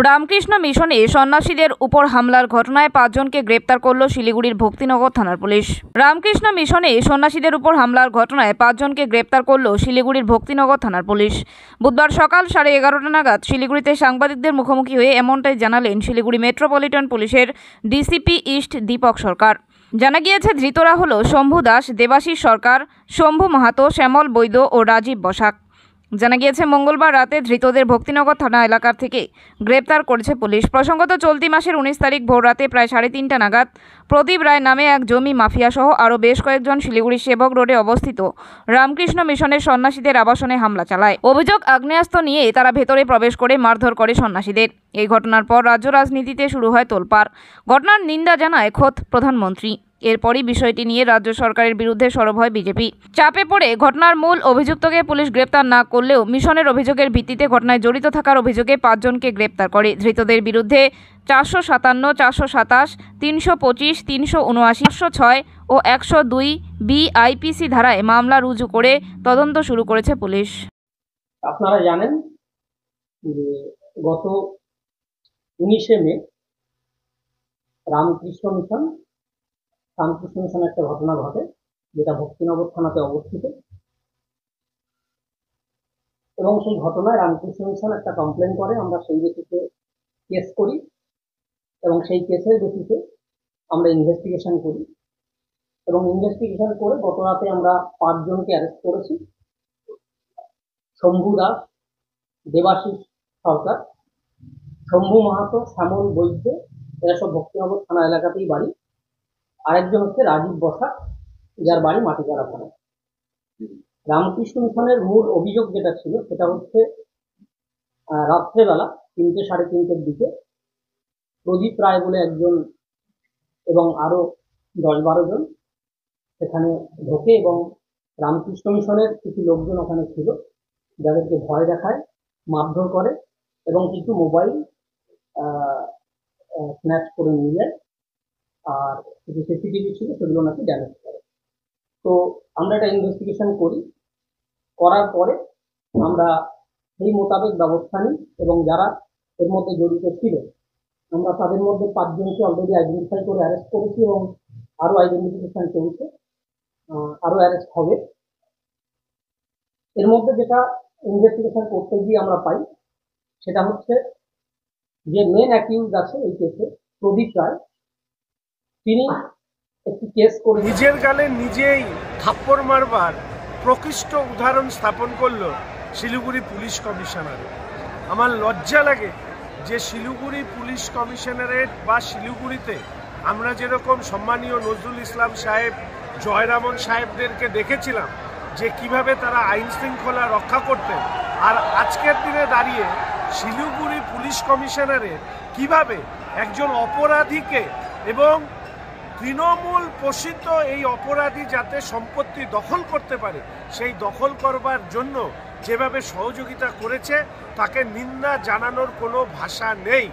রামকৃষ্ণ মিশনে সন্ন্যাসীদের উপর হামলার ঘটনায় 5 জনকে গ্রেপ্তার করল শিলিগুড়ির ভক্তিনগর থানার পুলিশ। রামকৃষ্ণ মিশনে সন্ন্যাসীদের উপর হামলার ঘটনায় 5 জনকে গ্রেপ্তার করল শিলিগুড়ির ভক্তিনগর থানার পুলিশ। বুধবার সকাল 11:30 নাগাদ শিলিগুড়িতে সাংবাদিকদের মুখোমুখি হয়ে এমনটাই জানালেন শিলিগুড়ি মেট্রোপলিটন পুলিশের ডিসিপি ইস্ট দীপক সরকার। জানা গিয়েছে, ধৃতরা হল শম্ভু দাস, দেবাশিস সরকার, শম্ভু মাহাতো, শ্যামল বৈদ্য ও রাজীব বসাক। জানা গিয়েছে, মঙ্গলবার রাতে ধৃতদের ভক্তিনগর থানা এলাকার থেকে গ্রেপ্তার করেছে পুলিশ। প্রসঙ্গত, চলতি মাসের 19 তারিখ ভোর রাতে প্রায় 3:30 নাগাদ প্রদীপ রায় নামে এক জমি মাফিয়া সহ আরও বেশ কয়েকজন শিলিগুড়ি সেবক রোডে অবস্থিত রামকৃষ্ণ মিশনের সন্ন্যাসীদের আবাসনে হামলা চালায়। অভিযোগ, আগ্নেয়াস্ত্র নিয়ে তারা ভেতরে প্রবেশ করে মারধর করে সন্ন্যাসীদের। এই ঘটনার পর রাজ্য রাজনীতিতে শুরু হয় তোলপাড়। ঘটনার নিন্দা জানায় খোদ প্রধানমন্ত্রী। এরপরই বিষয়টি নিয়ে রাজ্য সরকারের বিরুদ্ধে সরব হয় বিজেপি। চাপে পড়ে ঘটনার মূল অভিযুক্তকে পুলিশ গ্রেপ্তার না করলেও মিশনের অভিযোগের ভিত্তিতে ঘটনায় জড়িত থাকার অভিযোগে 5 জনকে গ্রেপ্তার করে। ধৃতদের বিরুদ্ধে 457, 427, 325, 379, 506 ও 102 BIPC ধারায় মামলা রুজু করে তদন্ত শুরু করেছে পুলিশ। আপনারা জানেন যে গত 19শে মে রামকৃষ্ণ মিশন একটা ঘটনা ঘটে, যেটা ভক্তিনগর থানাতে অবস্থিত, এবং সেই ঘটনায় রামকৃষ্ণ মিশন একটা কমপ্লেন করে। আমরা সেই বেসিসে কেস করি এবং সেই কেসের বেসিসে আমরা ইনভেস্টিগেশন করি, এবং ইনভেস্টিগেশন করে গত রাতে আমরা 5 জনকে অ্যারেস্ট করেছি। শম্ভু দাস, দেবাশিস সরকার, শম্ভু মাহাতো, শ্যামল বৈদ্য, এরা সব ভক্তিনগর থানা এলাকাতেই বাড়ি। আরেকজন হচ্ছে রাজীব বসাক, যার বাড়ি মাটিকাড়া থানায়। রামকৃষ্ণ মিশনের মূল অভিযোগ যেটা ছিল সেটা হচ্ছে রাত্রেবেলা 3টে, 3:30-র দিকে প্রদীপ রায় বলে একজন এবং আরো 10-12 জন সেখানে ঢোকে এবং রামকৃষ্ণ মিশনের কিছু লোকজন ওখানে ছিল, যাদেরকে ভয় দেখায়, মারধর করে এবং কিছু মোবাইল স্ন্যাচ করে নিয়ে যায়, আর কিছু সিসিটিভি ছিল সেগুলো নাকি ড্যামেজ করে। তো আমরা একটা ইনভেস্টিগেশন করার পরে আমরা সেই মোতাবেক ব্যবস্থা নিই এবং যারা এর মধ্যে জড়িত ছিল আমরা তাদের মধ্যে 5 জনকে অলরেডি আইডেন্টিফাই করে অ্যারেস্ট করেছি এবং আরো আইডেন্টিফিকেশন চলছে, আরো অ্যারেস্ট হবে। এর মধ্যে যেটা ইনভেস্টিগেশন করতে গিয়ে আমরা পাই সেটা হচ্ছে যে মেন অ্যাকিউজড আছে এই কেসে প্রদীপ রায়, তিনি একটি কেস করে নিজের গালে নিজেই থাপ্পড় মারবার প্রকৃষ্ট উদাহরণ স্থাপন করলো শিলিগুড়ি পুলিশ কমিশনার। আমার লজ্জা লাগে যে শিলিগুড়ি পুলিশ কমিশনারেট বা শিলিগুড়িতে আমরা যেরকম সম্মানীয় নজরুল ইসলাম সাহেব, জয়রামন সাহেবদেরকে দেখেছিলাম যে কিভাবে তারা আইন শৃঙ্খলা রক্ষা করতেন, আর আজকের দিনে দাঁড়িয়ে শিলিগুড়ি পুলিশ কমিশনারের কিভাবে একজন অপরাধীকে এবং তৃণমূল পোষিত এই অপরাধী যাতে সম্পত্তি দখল করতে পারে সেই দখল করবার জন্য যেভাবে সহযোগিতা করেছে তাকে নিন্দা জানানোর কোনো ভাষা নেই।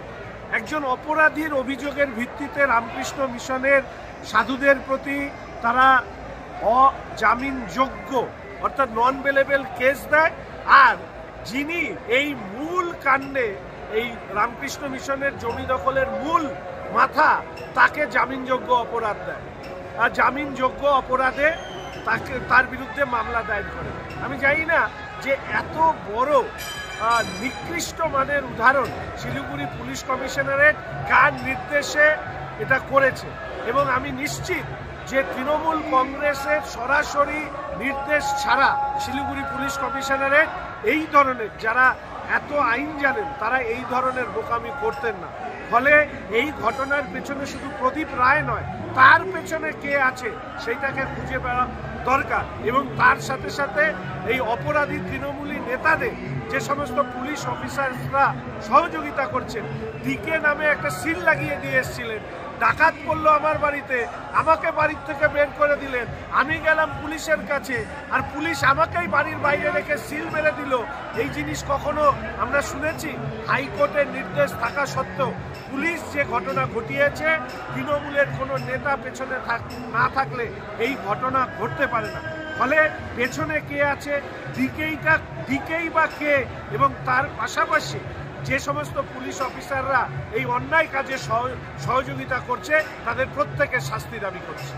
একজন অপরাধীর অভিযোগের ভিত্তিতে রামকৃষ্ণ মিশনের সাধুদের প্রতি তারা অজামিনযোগ্য অর্থাৎ নন বেলেবল কেস দেয়, আর যিনি এই মূল কাণ্ডে এই রামকৃষ্ণ মিশনের জমি দখলের মূল মাথা তাকে জামিনযোগ্য অপরাধ দেয়, আর জামিনযোগ্য অপরাধে তার বিরুদ্ধে মামলা দায়ের করে। আমি জানি না যে এত বড় নিকৃষ্ট মানের উদাহরণ শিলিগুড়ি পুলিশ কমিশনারেট কার নির্দেশে এটা করেছে, এবং আমি নিশ্চিত যে তৃণমূল কংগ্রেসের সরাসরি নির্দেশ ছাড়া শিলিগুড়ি পুলিশ কমিশনারেট এই ধরনের, যারা এত আইন জানেন তারা এই ধরনের বোকামি করতেন না। ফলে এই ঘটনার পেছনে শুধু প্রদীপ রায় নয়, তার পেছনে কে আছে সেইটাকে খুঁজে বেড়া দরকার, এবং তার সাথে সাথে এই অপরাধী তৃণমূলী নেতাদের যে সমস্ত পুলিশ অফিসাররা সহযোগিতা করছেন। ডিকে নামে একটা সিল লাগিয়ে দিয়ে এসেছিলেন, ডাকাত পড়লো আমার বাড়িতে, আমাকে বাড়ির থেকে বের করে দিলেন, আমি গেলাম পুলিশের কাছে আর পুলিশ আমাকেই বাড়ির বাইরে রেখে সিল মেরে দিল। এই জিনিস কখনো আমরা শুনেছি? হাইকোর্টের নির্দেশ থাকা সত্ত্বেও পুলিশ যে ঘটনা ঘটিয়েছে, তৃণমূলের কোনো নেতা পেছনে না থাকলে এই ঘটনা ঘটতে পারে না। ফলে পেছনে কে আছে, ডিকেই বা কে, এবং তার পাশাপাশি যে সমস্ত পুলিশ অফিসাররা এই অন্যায় কাজে সহযোগিতা করছে তাদের প্রত্যেকের শাস্তি দাবি করছে।